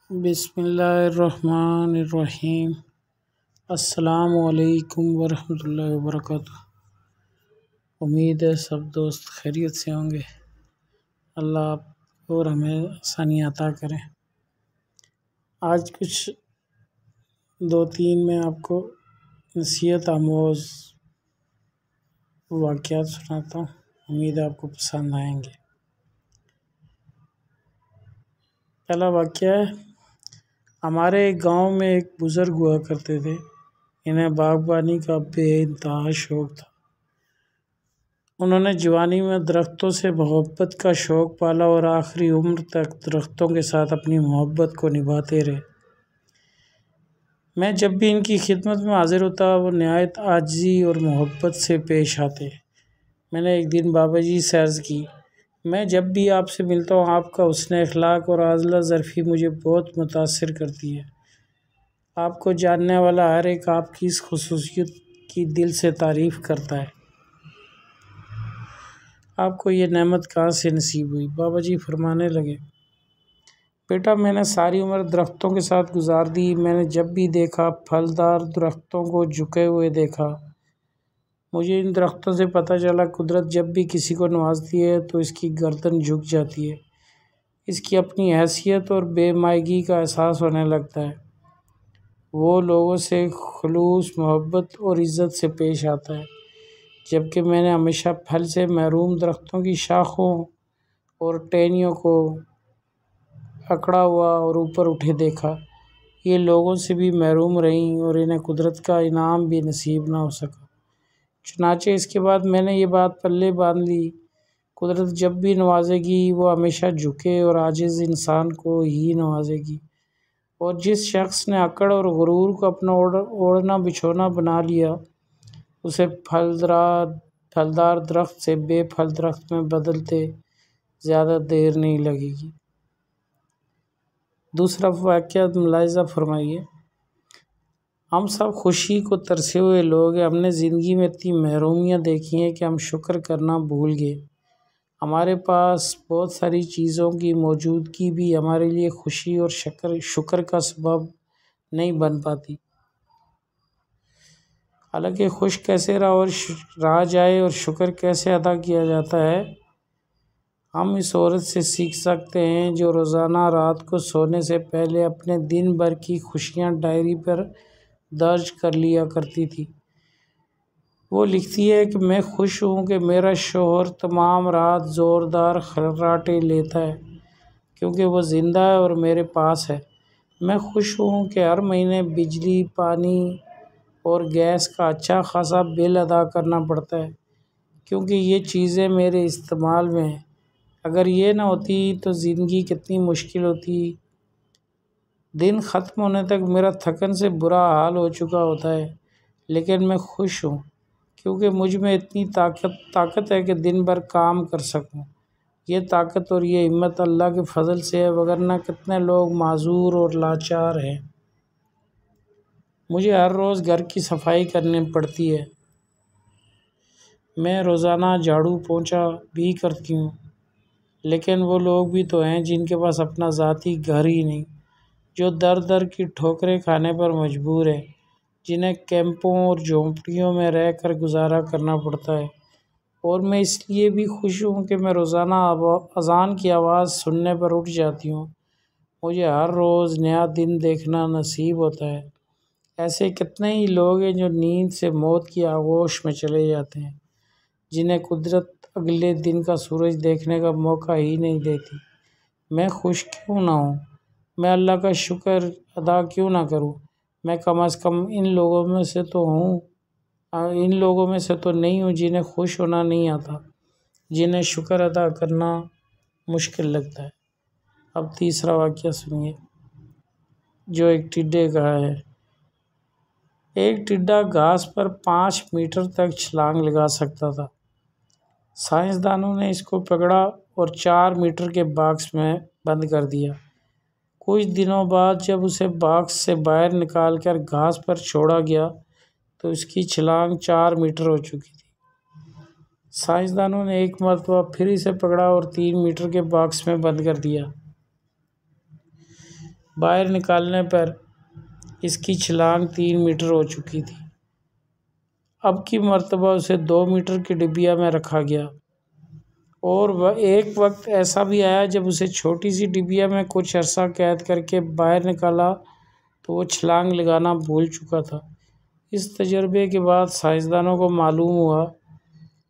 بسم اللہ الرحمن الرحیم۔ السلام علیکم ورحمۃ اللہ وبرکاتہ۔ امید ہے سب دوست خیریت سے ہوں گے۔ اللہ آپ اور ہمیں آسانی عطا کریں۔ آج کچھ 2-3 میں آپ کو نصیحت آموز واقعات سناتا ہوں، امید ہے آپ کو پسند آئیں گے۔ پہلا واقعہ ہے، ہمارے گاؤں میں ایک بزرگ ہوا کرتے تھے۔ انہیں باغبانی کا بے انتہا شوق تھا۔ انہوں نے جوانی میں درختوں سے محبت کا شوق پالا اور آخری عمر تک درختوں کے ساتھ اپنی محبت کو نبھاتے رہے۔ میں جب بھی ان کی خدمت میں حاضر ہوتا، وہ نہایت عاجزی اور محبت سے پیش آتے۔ میں نے ایک دن بابا جی سے عرض کی، میں جب بھی آپ سے ملتا ہوں، آپ کا حسن اخلاق اور عاجلہ ظرفی مجھے بہت متاثر کرتی ہے۔ آپ کو جاننے والا ہر ایک آپ کی اس خصوصیت کی دل سے تعریف کرتا ہے۔ آپ کو یہ نعمت کہاں سے نصیب ہوئی؟ بابا جی فرمانے لگے، بیٹا میں نے ساری عمر درختوں کے ساتھ گزار دی۔ میں نے جب بھی دیکھا پھلدار درختوں کو جھکے ہوئے دیکھا، مجھے ان درختوں سے پتہ چلا قدرت جب بھی کسی کو نوازتی ہے تو اس کی گردن جھک جاتی ہے، اس کی اپنی حیثیت اور بے مائگی کا احساس ہونے لگتا ہے، وہ لوگوں سے خلوص محبت اور عزت سے پیش آتا ہے۔ جبکہ میں نے ہمیشہ پھل سے محروم درختوں کی شاخوں اور ٹہنیوں کو اکڑا ہوا اور اوپر اٹھے دیکھا، یہ لوگوں سے بھی محروم رہیں اور انہیں قدرت کا انعام بھی نصیب نہ ہو سکا۔ چنانچہ اس کے بعد میں نے یہ بات پلے باندھ لی، قدرت جب بھی نوازے گی وہ ہمیشہ جھکے اور عاجز انسان کو ہی نوازے گی، اور جس شخص نے اکڑ اور غرور کو اپنا اوڑھنا بچھونا بنا لیا، اسے پھلدار درخت سے بے پھل درخت میں بدلتے زیادہ دیر نہیں لگے گی۔ دوسرا واقعہ ملاحظہ فرمائیے، ہم سب خوشی کو ترسے ہوئے لوگ ہیں۔ ہم نے زندگی میں اتنی محرومیاں دیکھی ہیں کہ ہم شکر کرنا بھول گئے۔ ہمارے پاس بہت ساری چیزوں کی موجودگی بھی ہمارے لیے خوشی اور شکر کا سبب نہیں بن پاتی۔ حالانکہ خوش کیسے رہا جائے اور شکر کیسے ادا کیا جاتا ہے، ہم اس عورت سے سیکھ سکتے ہیں جو روزانہ رات کو سونے سے پہلے اپنے دن بھر کی خوشیاں ڈائری پر درج کر لیا کرتی تھی۔ وہ لکھتی ہے کہ میں خوش ہوں کہ میرا شوہر تمام رات زوردار خراٹے لیتا ہے کیونکہ وہ زندہ ہے اور میرے پاس ہے۔ میں خوش ہوں کہ ہر مہینے بجلی، پانی اور گیس کا اچھا خاصا بل ادا کرنا پڑتا ہے کیونکہ یہ چیزیں میرے استعمال میں ہیں۔ اگر یہ نہ ہوتی تو زندگی کتنی مشکل ہوتی۔ دن ختم ہونے تک میرا تھکن سے برا حال ہو چکا ہوتا ہے، لیکن میں خوش ہوں کیونکہ مجھ میں اتنی طاقت ہے کہ دن بھر کام کر سکوں۔ یہ طاقت اور یہ ہمت اللہ کے فضل سے ہے، وگرنہ کتنے لوگ معذور اور لاچار ہیں۔ مجھے ہر روز گھر کی صفائی کرنی پڑتی ہے۔ میں روزانہ جھاڑو پونچھا بھی کرتی ہوں، لیکن وہ لوگ بھی تو ہیں جن کے پاس اپنا ذاتی گھر ہی نہیں، جو در در کی ٹھوکریں کھانے پر مجبور ہیں، جنہیں کیمپوں اور جھونپڑیوں میں رہ کر گزارا کرنا پڑتا ہے۔ اور میں اس لیے بھی خوش ہوں کہ میں روزانہ اذان کی آواز سننے پر اٹھ جاتی ہوں۔ مجھے ہر روز نیا دن دیکھنا نصیب ہوتا ہے۔ ایسے کتنے ہی لوگ ہیں جو نیند سے موت کی آغوش میں چلے جاتے ہیں، جنہیں قدرت اگلے دن کا سورج دیکھنے کا موقع ہی نہیں دیتی۔ میں خوش کیوں نہ ہوں؟ میں اللہ کا شکر ادا کیوں نہ کروں؟ میں کم از کم ان لوگوں میں سے تو نہیں ہوں جنہیں خوش ہونا نہیں آتا، جنہیں شکر ادا کرنا مشکل لگتا ہے۔ اب تیسرا واقعہ سنیے جو ایک ٹڈے کا ہے۔ ایک ٹڈا گھاس پر 5 میٹر تک چھلانگ لگا سکتا تھا۔ سائنسدانوں نے اس کو پکڑا اور 4 میٹر کے باکس میں بند کر دیا۔ کچھ دنوں بعد جب اسے باکس سے باہر نکال کر گھاس پر چھوڑا گیا تو اس کی چھلانگ 4 میٹر ہو چکی تھی۔ سائنسدانوں نے ایک مرتبہ پھر اسے پکڑا اور 3 میٹر کے باکس میں بند کر دیا۔ باہر نکالنے پر اس کی چھلانگ 3 میٹر ہو چکی تھی۔ اب کی مرتبہ اسے 2 میٹر کی ڈبیا میں رکھا گیا، اور ایک وقت ایسا بھی آیا جب اسے چھوٹی سی ڈبیا میں کچھ عرصہ قید کر کے باہر نکالا تو وہ چھلانگ لگانا بھول چکا تھا۔ اس تجربے کے بعد سائنسدانوں کو معلوم ہوا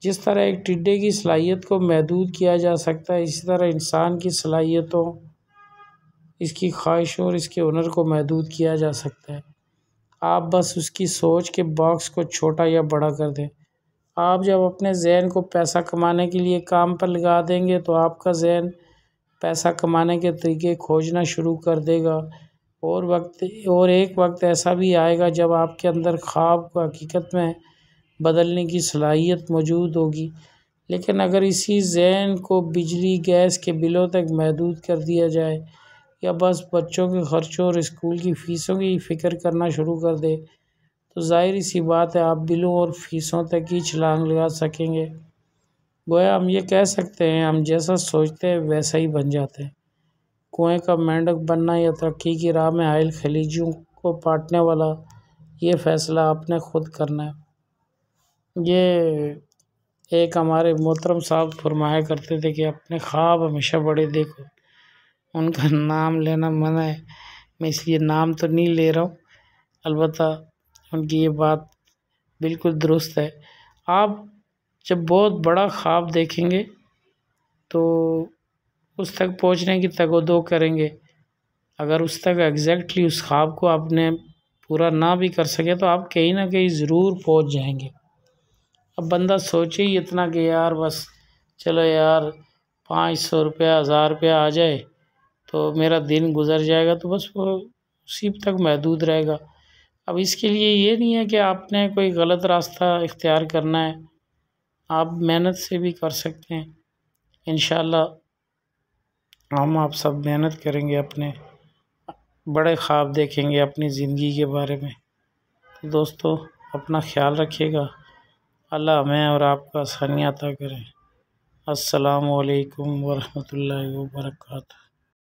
جس طرح ایک ٹڈے کی صلاحیت کو محدود کیا جا سکتا ہے، اسی طرح انسان کی صلاحیتوں، اس کی خواہشوں اور اس کے ہنر کو محدود کیا جا سکتا ہے۔ آپ بس اس کی سوچ کے باکس کو چھوٹا یا بڑا کر دیں۔ آپ جب اپنے ذہن کو پیسہ کمانے کے لیے کام پر لگا دیں گے تو آپ کا ذہن پیسہ کمانے کے طریقے کھوجنا شروع کر دے گا، اور ایک وقت ایسا بھی آئے گا جب آپ کے اندر خواب کو حقیقت میں بدلنے کی صلاحیت موجود ہوگی۔ لیکن اگر اسی ذہن کو بجلی گیس کے بلوں تک محدود کر دیا جائے یا بس بچوں کے خرچوں اور اسکول کی فیسوں کی فکر کرنا شروع کر دے تو ظاہر سی بات ہے آپ بلوں اور فیسوں تک ہی چھلانگ لگا سکیں گے۔ گویا ہم یہ کہہ سکتے ہیں ہم جیسا سوچتے ہیں ویسا ہی بن جاتے ہیں۔ کنویں کا مینڈک بننا یا ترقی کی راہ میں حائل خلیجیوں کو پاٹنے والا، یہ فیصلہ آپ نے خود کرنا ہے۔ یہ ایک ہمارے محترم صاحب فرمایا کرتے تھے کہ اپنے خواب ہمیشہ بڑے دیکھو۔ ان کا نام لینا منع ہے، میں اس لیے نام تو نہیں لے رہا ہوں، البتہ ان کی یہ بات بالکل درست ہے۔ آپ جب بہت بڑا خواب دیکھیں گے تو اس تک پہنچنے کی تگ و دو کریں گے۔ اگر اس تک ایگزیکٹلی اس خواب کو آپ نے پورا نہ بھی کر سکے تو آپ کہیں نہ کہیں ضرور پہنچ جائیں گے۔ اب بندہ سوچے ہی اتنا کہ یار بس چلو یار 500 روپیہ 1000 روپیہ آ جائے تو میرا دن گزر جائے گا، تو بس وہ اسی تک محدود رہے گا۔ اب اس کے لیے یہ نہیں ہے کہ آپ نے کوئی غلط راستہ اختیار کرنا ہے، آپ محنت سے بھی کر سکتے ہیں۔ انشاءاللہ ہم آپ سب محنت کریں گے، اپنے بڑے خواب دیکھیں گے اپنی زندگی کے بارے میں۔ دوستو اپنا خیال رکھیے گا، اللہ ہمیں اور آپ کو آسانیاں عطا کریں۔ السلام علیکم ورحمۃ اللہ وبرکاتہ۔